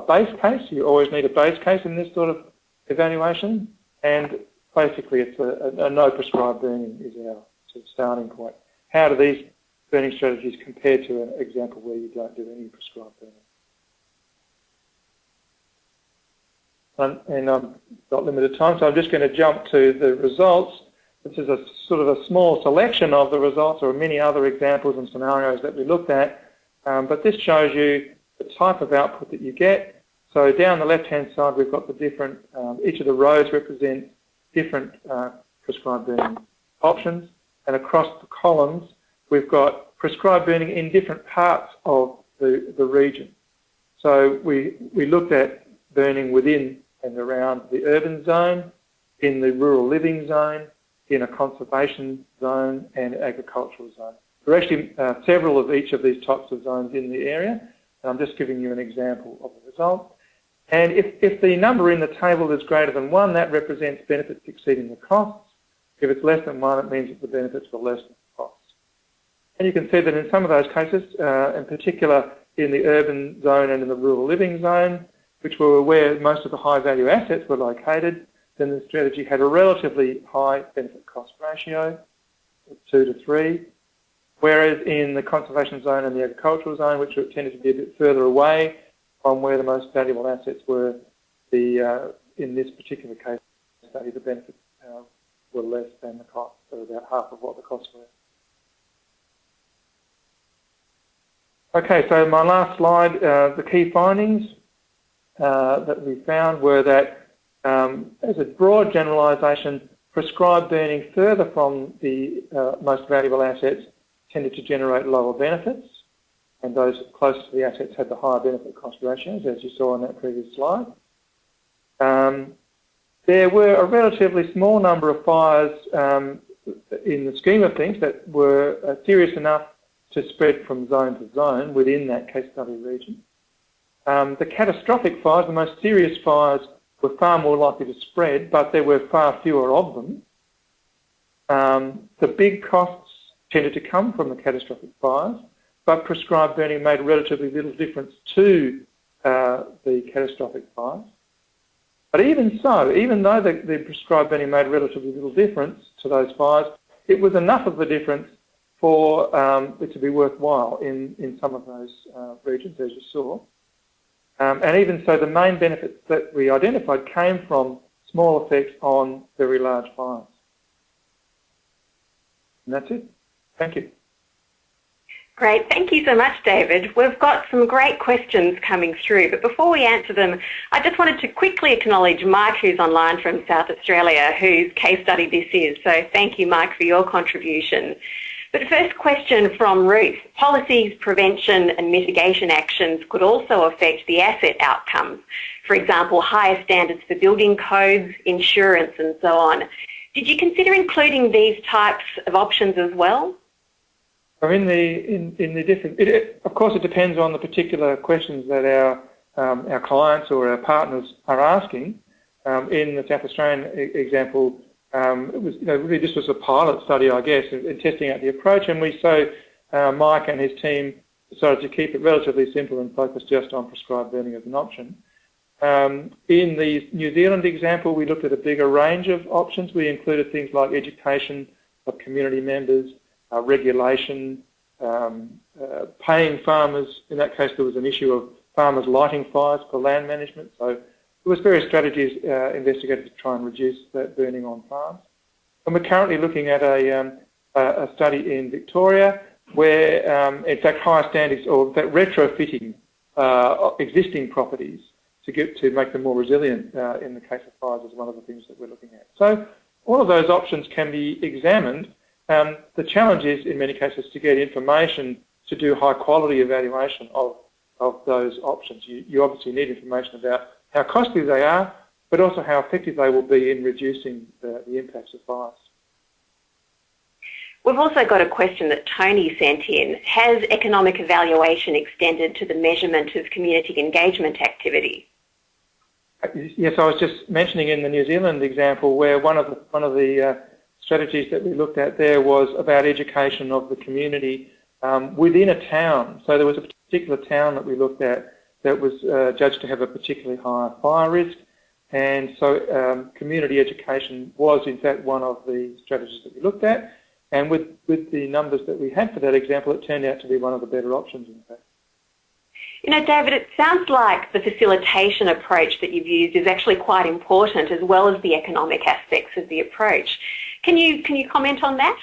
base case. You always need a base case in this sort of evaluation, and basically it's a no prescribed burning is our sort of starting point. How do these burning strategies compare to an example where you don't do any prescribed burning? And I've got limited time, so I'm just going to jump to the results. This is a sort of a small selection of the results, or many other examples and scenarios that we looked at, but this shows you the type of output that you get. So down the left-hand side, we've got the different, each of the rows represents different prescribed burning options, and across the columns, we've got prescribed burning in different parts of the region. So we looked at burning within and around the urban zone, in the rural living zone, in a conservation zone and agricultural zone. There are actually several of each of these types of zones in the area, and I'm just giving you an example of the result. And if the number in the table is greater than 1, that represents benefits exceeding the costs. If it's less than 1, it means that the benefits were less than the costs. And you can see that in some of those cases, in particular in the urban zone and in the rural living zone, which were where most of the high-value assets were located, then the strategy had a relatively high benefit-cost ratio of 2 to 3, whereas in the conservation zone and the agricultural zone, which tended to be a bit further away from where the most valuable assets were, in this particular case study, the benefits were less than the costs, so about half of what the costs were. Okay, so my last slide, the key findings that we found were that as a broad generalisation, prescribed burning further from the most valuable assets tended to generate lower benefits, and those close to the assets had the higher benefit-cost ratios, as you saw on that previous slide. There were a relatively small number of fires in the scheme of things that were serious enough to spread from zone to zone within that case study region. The catastrophic fires, the most serious fires, were far more likely to spread, but there were far fewer of them. The big costs tended to come from the catastrophic fires, but prescribed burning made relatively little difference to the catastrophic fires. But even so, even though the prescribed burning made relatively little difference to those fires, it was enough of a difference for it to be worthwhile in some of those regions, as you saw. And even so, the main benefits that we identified came from small effects on very large fires. And that's it. Thank you. Great. Thank you so much, David. We've got some great questions coming through, but before we answer them, I just wanted to quickly acknowledge Mike, who's online from South Australia, whose case study this is. So thank you, Mike, for your contribution. But first question from Ruth. Policies, prevention and mitigation actions could also affect the asset outcomes. For example, higher standards for building codes, insurance and so on. Did you consider including these types of options as well? In the different, of course, it depends on the particular questions that our clients or our partners are asking. In the South Australian example, it was, really this was a pilot study, I guess, in testing out the approach, and Mike and his team decided to keep it relatively simple and focus just on prescribed burning as an option. In the New Zealand example, we looked at a bigger range of options. We included things like education of community members, regulation, paying farmers. In that case, there was an issue of farmers lighting fires for land management. So there was various strategies investigated to try and reduce that burning on farms. And we're currently looking at a study in Victoria where, in fact, higher standards, or in fact, retrofitting existing properties to make them more resilient in the case of fires is one of the things that we're looking at. So all of those options can be examined. The challenge is, in many cases, to get information to do high-quality evaluation of those options. You obviously need information about how costly they are, but also how effective they will be in reducing the impacts of fires. We've also got a question that Tony sent in. Has economic evaluation extended to the measurement of community engagement activity? Yes, I was just mentioning in the New Zealand example where one of the strategies that we looked at there was about education of the community within a town. So there was a particular town that we looked at that was judged to have a particularly high fire risk, and so community education was in fact one of the strategies that we looked at, and with the numbers that we had for that example, it turned out to be one of the better options in fact. David, it sounds like the facilitation approach that you've used is actually quite important, as well as the economic aspects of the approach. Can you comment on that?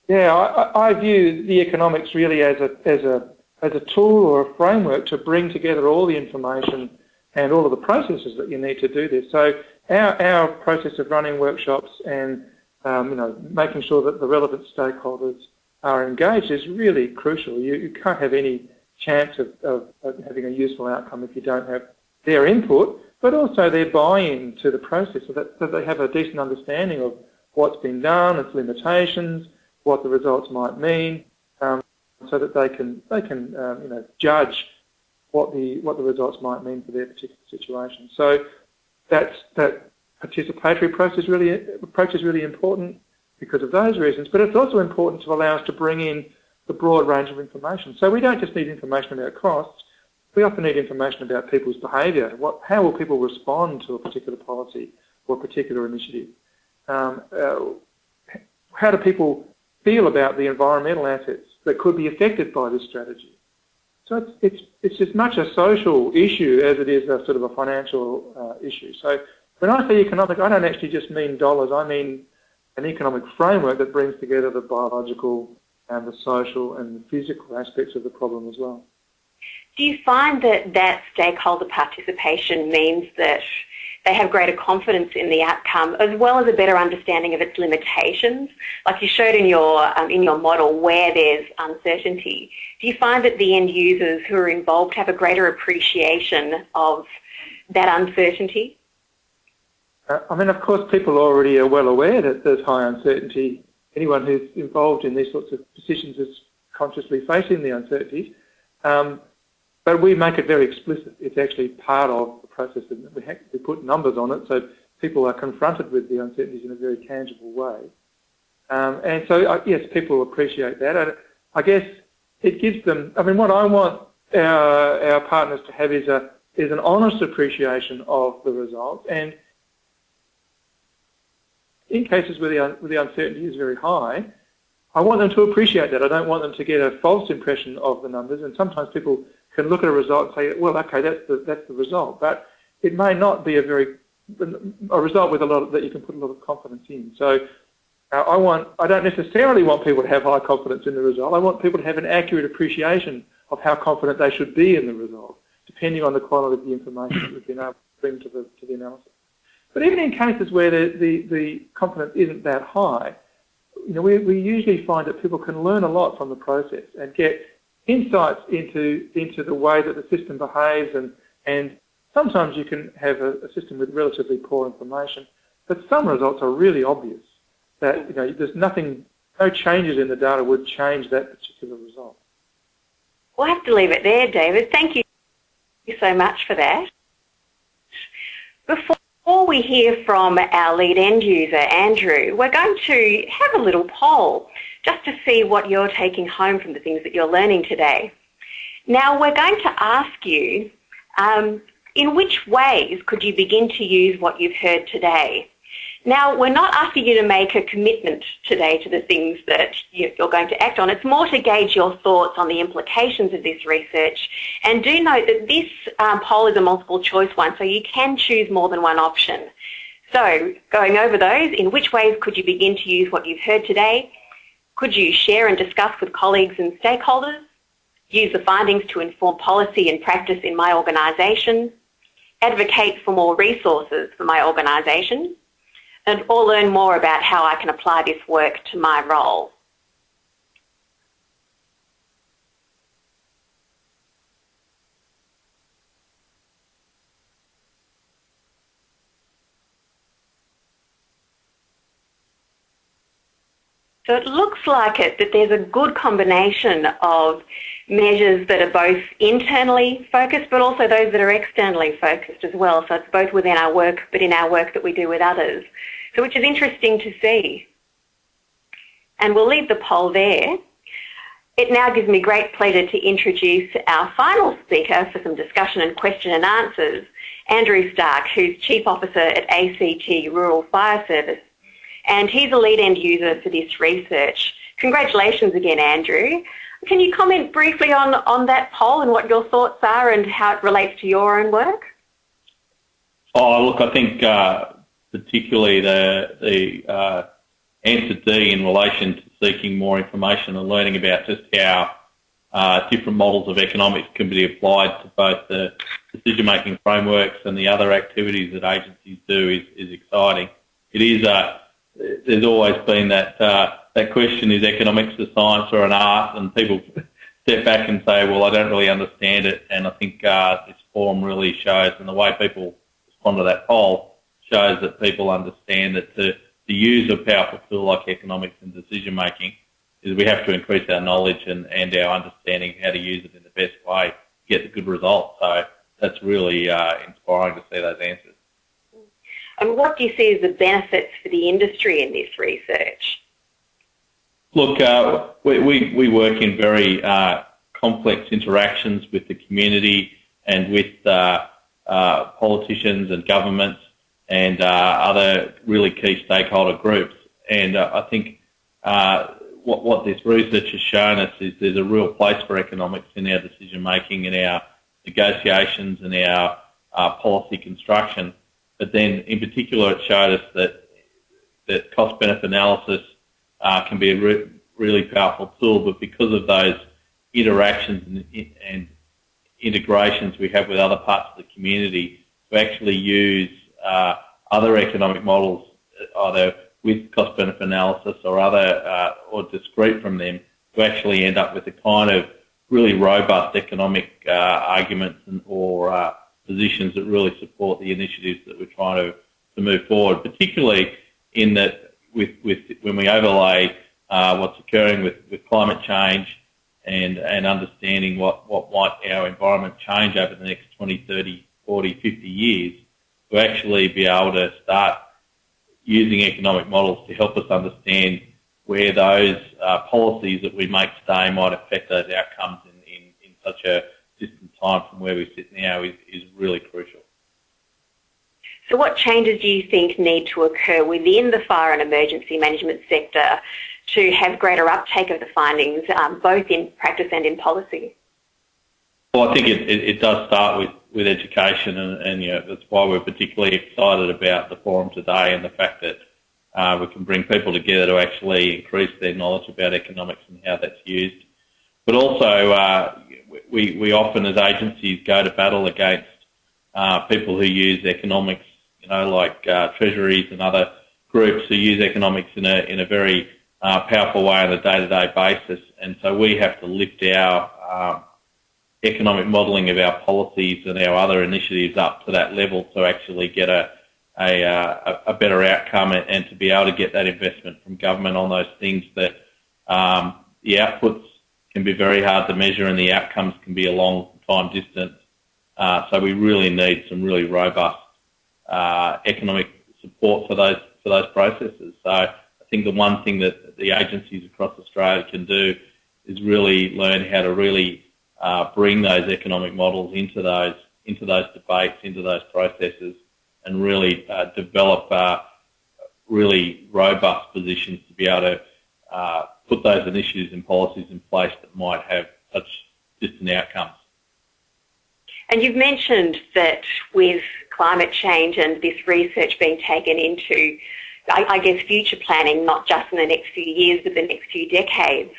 Yeah, I view the economics really as a as a tool or a framework to bring together all the information and all of the processes that you need to do this. So our process of running workshops and making sure that the relevant stakeholders are engaged is really crucial. You can't have any chance of having a useful outcome if you don't have their input, but also their buy-in to the process, so that they have a decent understanding of what's been done, its limitations, what the results might mean, so that they can judge what the results might mean for their particular situation. So that participatory approach is really important because of those reasons, but it's also important to allow us to bring in the broad range of information. So we don't just need information about costs, we often need information about people's behaviour. How will people respond to a particular policy or a particular initiative? How do people feel about the environmental assets that could be affected by this strategy? So it's as much a social issue as it is a sort of a financial issue. So when I say economic, I don't actually just mean dollars, I mean an economic framework that brings together the biological and the social and the physical aspects of the problem as well. Do you find that stakeholder participation means that they have greater confidence in the outcome as well as a better understanding of its limitations? Like you showed in your model where there's uncertainty. Do you find that the end users who are involved have a greater appreciation of that uncertainty? Of course, people already are well aware that there's high uncertainty. Anyone who's involved in these sorts of decisions is consciously facing the uncertainties. But we make it very explicit. It's actually part of the process, and we put numbers on it so people are confronted with the uncertainties in a very tangible way. And so, yes, people appreciate that. I guess it gives them, what I want our partners to have is an honest appreciation of the results, and in cases where the uncertainty is very high, I want them to appreciate that. I don't want them to get a false impression of the numbers, and sometimes people can look at a result and say, well, okay, that's the result, but it may not be a result with that you can put a lot of confidence in. So I don't necessarily want people to have high confidence in the result. I want people to have an accurate appreciation of how confident they should be in the result, depending on the quality of the information that we've been able to bring to the analysis. But even in cases where the confidence isn't that high, we usually find that people can learn a lot from the process and get insights into the way that the system behaves, and sometimes you can have a system with relatively poor information, but some results are really obvious that there's no changes in the data would change that particular result. We'll have to leave it there, David. Thank you so much for that. Before we hear from our lead end user, Andrew, we're going to have a little poll just to see what you're taking home from the things that you're learning today. Now, we're going to ask you, in which ways could you begin to use what you've heard today? Now, we're not asking you to make a commitment today to the things that you're going to act on. It's more to gauge your thoughts on the implications of this research. And do note that this poll is a multiple choice one, so you can choose more than one option. So, going over those, in which ways could you begin to use what you've heard today? Could you share and discuss with colleagues and stakeholders? Use the findings to inform policy and practice in my organisation? Advocate for more resources for my organisation? Or learn more about how I can apply this work to my role. So it looks like that there's a good combination of measures that are both internally focused but also those that are externally focused as well. So it's both within our work but in our work that we do with others. So which is interesting to see. And we'll leave the poll there. It now gives me great pleasure to introduce our final speaker for some discussion and question and answers, Andrew Stark, who's Chief Officer at ACT Rural Fire Service. And he's a lead end user for this research. Congratulations again, Andrew. Can you comment briefly on that poll and what your thoughts are and how it relates to your own work? Oh, look, I think particularly the answer D in relation to seeking more information and learning about just how different models of economics can be applied to both the decision-making frameworks and the other activities that agencies do is exciting. It is, there's always been that question, is economics a science or an art? And people step back and say, well, I don't really understand it. And I think this forum really shows, and the way people respond to that poll shows that people understand that to use a powerful tool like economics in decision-making is we have to increase our knowledge and our understanding of how to use it in the best way to get the good results. So that's really inspiring to see those answers. And what do you see as the benefits for the industry in this research? Look, we work in very complex interactions with the community and with politicians and governments and other really key stakeholder groups. And I think what this research has shown us is there's a real place for economics in our decision-making, in our negotiations and our policy construction. But then, in particular, it showed us that cost-benefit analysis can be a really powerful tool, but because of those interactions and integrations we have with other parts of the community, to actually use other economic models, either with cost-benefit analysis or other or discrete from them, to actually end up with a kind of really robust economic arguments or positions that really support the initiatives that we're trying to move forward, particularly in that with when we overlay what's occurring with climate change and understanding what might our environment change over the next 20, 30, 40, 50 years, to actually be able to start using economic models to help us understand where those policies that we make today might affect those outcomes in such a distant time from where we sit now is really crucial. So what changes do you think need to occur within the fire and emergency management sector to have greater uptake of the findings, both in practice and in policy? Well, I think it does start with education, and you know, that's why we're particularly excited about the forum today and the fact that we can bring people together to actually increase their knowledge about economics and how that's used. But also, we often as agencies go to battle against people who use economics, you know, like treasuries and other groups who use economics in a very powerful way on a day-to-day basis. And so we have to lift our economic modelling of our policies and our other initiatives up to that level to actually get a better outcome and to be able to get that investment from government on those things that the outputs can be very hard to measure and the outcomes can be a long time distant. So we really need some really robust economic support for those processes. So I think the one thing that the agencies across Australia can do is really learn how to really bring those economic models into those debates, into those processes, and really develop really robust positions to be able to put those initiatives and policies in place that might have such distant outcomes. And you've mentioned that with climate change and this research being taken into, I guess, future planning, not just in the next few years, but the next few decades.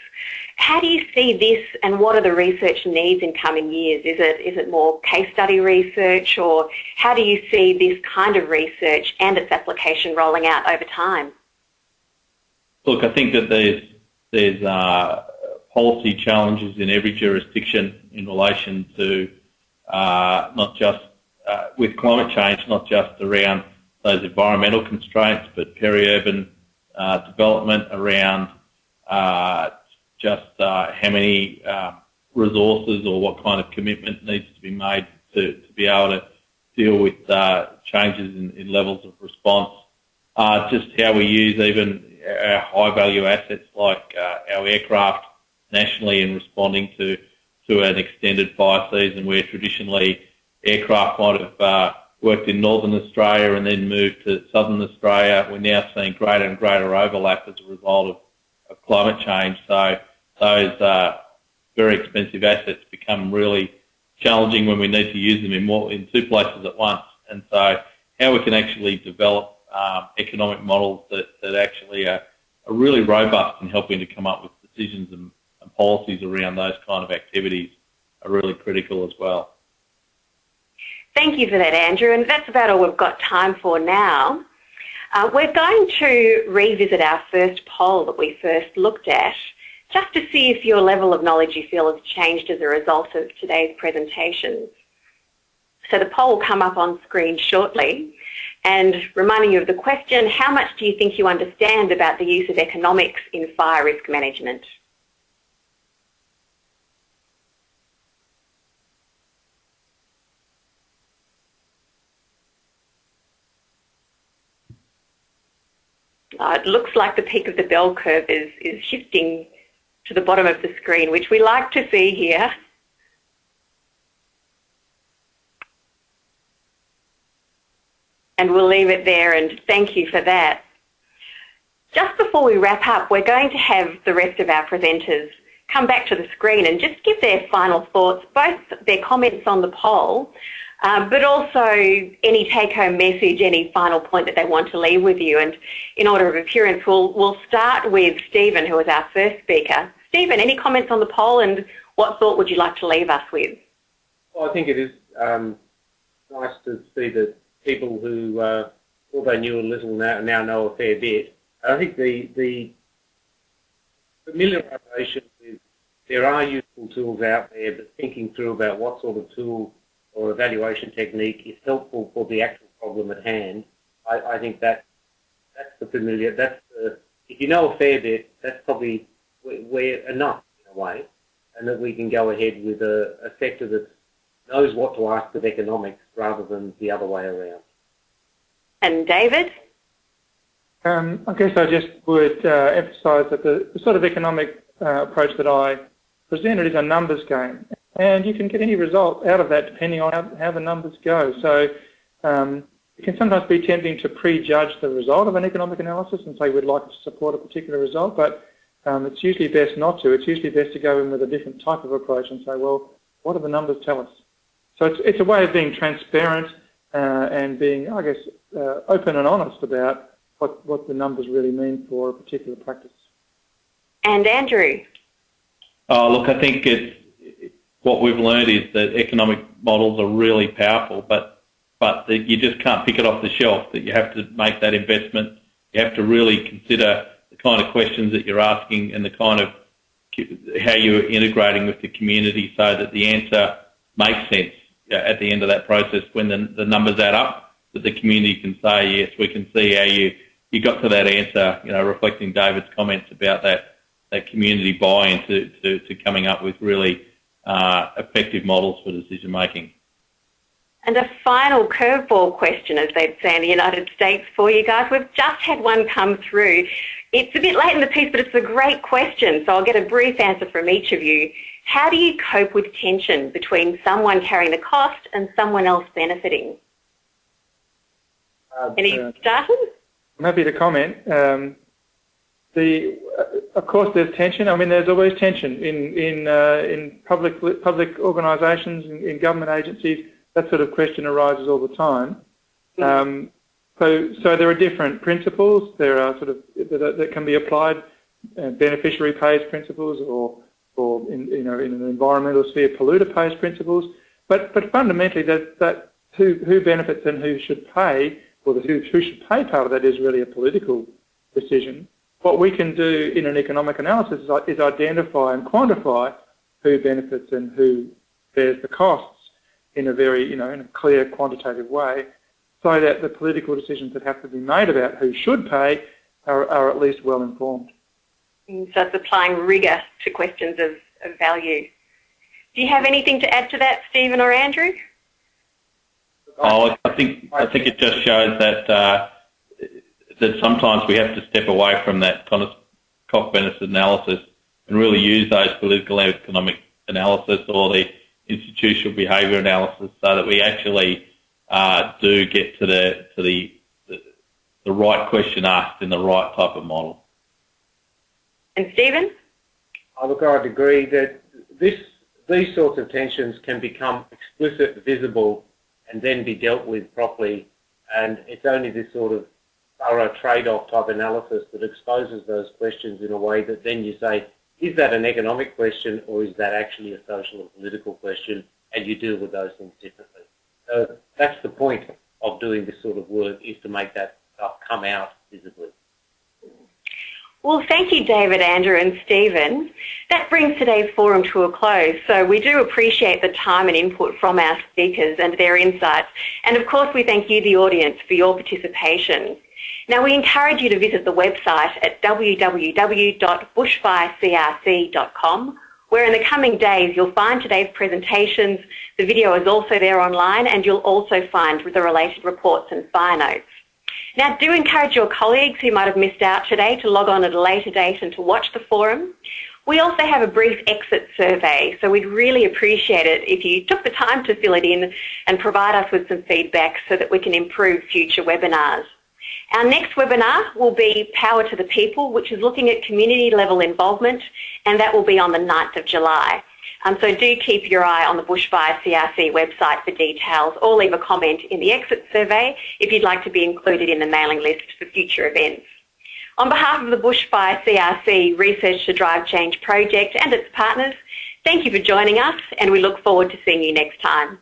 How do you see this, and what are the research needs in coming years? Is it more case study research, or how do you see this kind of research and its application rolling out over time? Look, I think that there's policy challenges in every jurisdiction in relation to not just with climate change, not just around those environmental constraints, but peri-urban development around just how many resources or what kind of commitment needs to be made to be able to deal with changes in levels of response. Just how we use even our high-value assets like our aircraft nationally in responding to an extended fire season where traditionally aircraft might have worked in northern Australia and then moved to southern Australia. We're now seeing greater and greater overlap as a result of climate change. So those very expensive assets become really challenging when we need to use them in two places at once. And so how we can actually develop economic models that actually are really robust in helping to come up with decisions and policies around those kind of activities are really critical as well. Thank you for that, Andrew, and that's about all we've got time for now. We're going to revisit our first poll that we first looked at, just to see if your level of knowledge you feel has changed as a result of today's presentations. So the poll will come up on screen shortly, and reminding you of the question, how much do you think you understand about the use of economics in fire risk management? It looks like the peak of the bell curve is shifting to the bottom of the screen, which we like to see here. And we'll leave it there, and thank you for that. Just before we wrap up, we're going to have the rest of our presenters come back to the screen and just give their final thoughts, both their comments on the poll, but also any take-home message, any final point that they want to leave with you. And in order of appearance, we'll start with Stephen, who was our first speaker. Stephen, any comments on the poll, and what thought would you like to leave us with? Well, I think it is nice to see that people who thought they knew a little now know a fair bit. I think the familiarisation with there are useful tools out there, but thinking through about what sort of tool or evaluation technique is helpful for the actual problem at hand, I think that's the familiar. If you know a fair bit, that's probably where enough in a way, and that we can go ahead with a sector that knows what to ask of economics rather than the other way around. And David? I guess I just would emphasise that the sort of economic approach that I presented is a numbers game, and you can get any result out of that depending on how the numbers go. So it can sometimes be tempting to prejudge the result of an economic analysis and say we'd like to support a particular result, but it's usually best not to. It's usually best to go in with a different type of approach and say, well, what do the numbers tell us? So it's a way of being transparent and being, I guess, open and honest about what the numbers really mean for a particular practice. And Andrew? Oh, look, I think what we've learned is that economic models are really powerful, but that you just can't pick it off the shelf, that you have to make that investment. You have to really consider the kind of questions that you're asking and the kind of how you're integrating with the community so that the answer makes sense at the end of that process when the numbers add up, that the community can say, yes, we can see how you got to that answer, reflecting David's comments about that community buy-in to coming up with really effective models for decision making. And a final curveball question, as they'd say in the United States, for you guys. We've just had one come through. It's a bit late in the piece, but it's a great question, so I'll get a brief answer from each of you. How do you cope with tension between someone carrying the cost and someone else benefiting? Any starters? I'm happy to comment. Of course, there's tension. I mean, there's always tension in public organisations, in government agencies. That sort of question arises all the time. So there are different principles. There are sort of that can be applied, beneficiary pays principles, or in an environmental sphere, polluter pays principles. But fundamentally, that who benefits and who should pay, or who should pay part of that is really a political decision. What we can do in an economic analysis is identify and quantify who benefits and who bears the costs in a very, in a clear quantitative way, so that the political decisions that have to be made about who should pay are at least well informed. So it's applying rigour to questions of value. Do you have anything to add to that, Stephen or Andrew? Oh, I think it just shows that sometimes we have to step away from that kind of cost-benefit analysis and really use those political and economic analysis or the institutional behaviour analysis so that we actually do get to the right question asked in the right type of model. And Stephen? Look, I'd agree that these sorts of tensions can become explicit, visible, and then be dealt with properly, and it's only this sort of thorough trade-off type analysis that exposes those questions in a way that then you say, is that an economic question or is that actually a social and political question, and you deal with those things differently. So that's the point of doing this sort of work, is to make that stuff come out visibly. Well, thank you, David, Andrew and Stephen. That brings today's forum to a close. So we do appreciate the time and input from our speakers and their insights. And of course, we thank you, the audience, for your participation. Now, we encourage you to visit the website at www.bushfirecrc.com, where in the coming days you'll find today's presentations. The video is also there online, and you'll also find the related reports and fire notes. Now, do encourage your colleagues who might have missed out today to log on at a later date and to watch the forum. We also have a brief exit survey, so we'd really appreciate it if you took the time to fill it in and provide us with some feedback so that we can improve future webinars. Our next webinar will be Power to the People, which is looking at community level involvement, and that will be on the 9th of July. So do keep your eye on the Bushfire CRC website for details, or leave a comment in the exit survey if you'd like to be included in the mailing list for future events. On behalf of the Bushfire CRC Research to Drive Change project and its partners, thank you for joining us, and we look forward to seeing you next time.